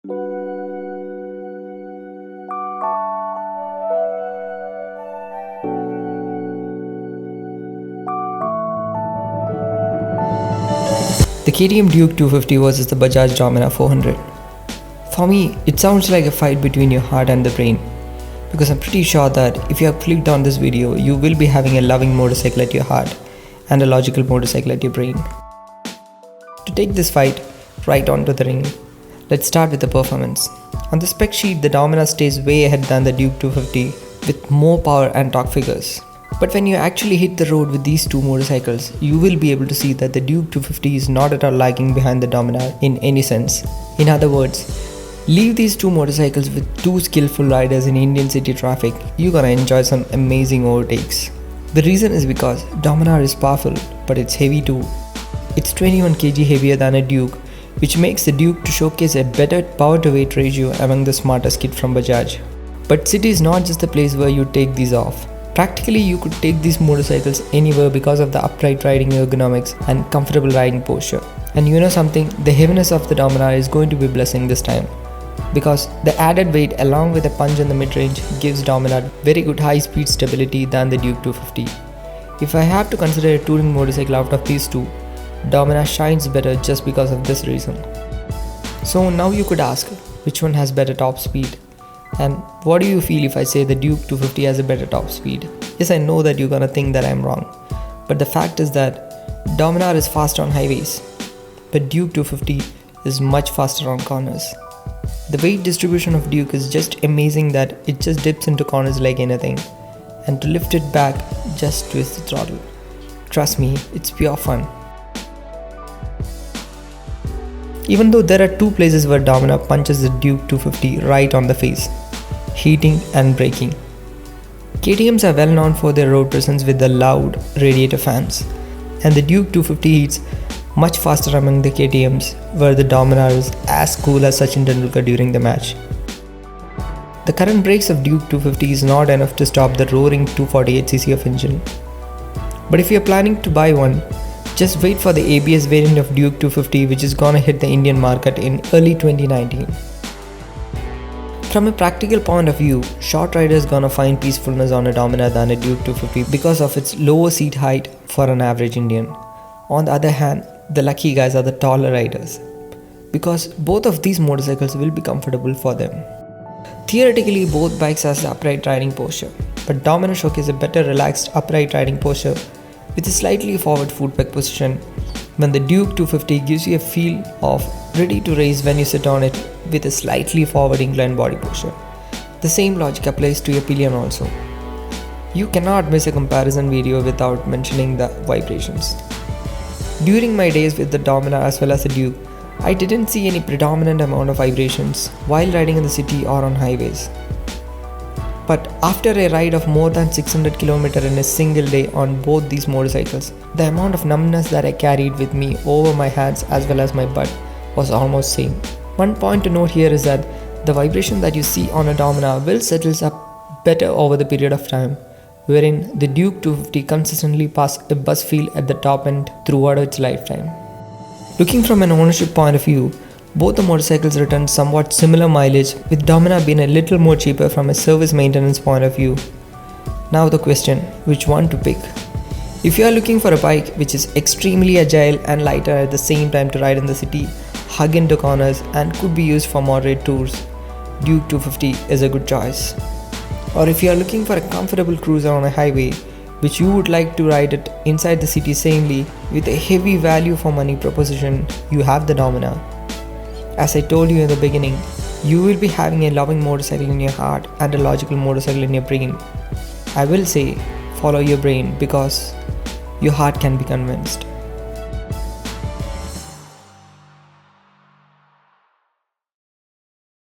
The KTM Duke 250 versus the Bajaj Dominar 400. For me, it sounds like a fight between your heart and the brain, because I'm pretty sure that if you have clicked on this video, you will be having a loving motorcycle at your heart and a logical motorcycle at your brain. To take this fight right onto the ring, let's start with the performance. On the spec sheet, the Dominar stays way ahead than the Duke 250 with more power and torque figures. But when you actually hit the road with these two motorcycles, you will be able to see that the Duke 250 is not at all lagging behind the Dominar in any sense. In other words, leave these two motorcycles with two skillful riders in Indian city traffic, you're gonna enjoy some amazing overtakes. The reason is because Dominar is powerful, but it's heavy too. It's 21 kg heavier than a Duke, which makes the Duke to showcase a better power to weight ratio among the smartest kit from Bajaj. But city is not just the place where you take these off. Practically, you could take these motorcycles anywhere because of the upright riding ergonomics and comfortable riding posture. And you know something, the heaviness of the Dominar is going to be a blessing this time, because the added weight along with a punch in the mid-range gives Dominar very good high-speed stability than the Duke 250. If I have to consider a touring motorcycle out of these two, Dominar shines better just because of this reason. So now you could ask, which one has better top speed? And what do you feel if I say the Duke 250 has a better top speed? Yes, I know that you're gonna think that I'm wrong, but the fact is that Dominar is faster on highways, but Duke 250 is much faster on corners. The weight distribution of Duke is just amazing that it just dips into corners like anything, and to lift it back, just twist the throttle. Trust me, it's pure fun. Even though there are two places where Dominar punches the Duke 250 right on the face: heating and braking. KTMs are well known for their road presence with the loud radiator fans, and the Duke 250 heats much faster among the KTMs, where the Dominar is as cool as Sachin Tendulkar during the match. The current brakes of Duke 250 is not enough to stop the roaring 248cc of engine. But if you're planning to buy one, just wait for the ABS variant of Duke 250, which is gonna hit the Indian market in early 2019. From a practical point of view, short riders gonna find peacefulness on a Dominar than a Duke 250 because of its lower seat height for an average Indian. On the other hand, the lucky guys are the taller riders, because both of these motorcycles will be comfortable for them. Theoretically, both bikes has the upright riding posture, but Dominar showcases a better relaxed upright riding posture with a slightly forward foot peg position, when the Duke 250 gives you a feel of ready to race when you sit on it with a slightly forward inclined body posture. The same logic applies to your pillion also. You cannot miss a comparison video without mentioning the vibrations. During my days with the Dominar as well as the Duke, I didn't see any predominant amount of vibrations while riding in the city or on highways. But after a ride of more than 600 km in a single day on both these motorcycles, the amount of numbness that I carried with me over my hands as well as my butt was almost same. One point to note here is that the vibration that you see on a Dominar will settle up better over the period of time, wherein the Duke 250 consistently passes a buzz feel at the top end throughout its lifetime. Looking from an ownership point of view, both the motorcycles return somewhat similar mileage, with Dominar being a little more cheaper from a service maintenance point of view. Now the question, which one to pick? If you are looking for a bike which is extremely agile and lighter at the same time to ride in the city, hug into corners, and could be used for moderate tours, Duke 250 is a good choice. Or if you are looking for a comfortable cruiser on a highway, which you would like to ride it inside the city sanely with a heavy value for money proposition, you have the Dominar. As I told you in the beginning, you will be having a loving motorcycle in your heart and a logical motorcycle in your brain. I will say, follow your brain, because your heart can be convinced.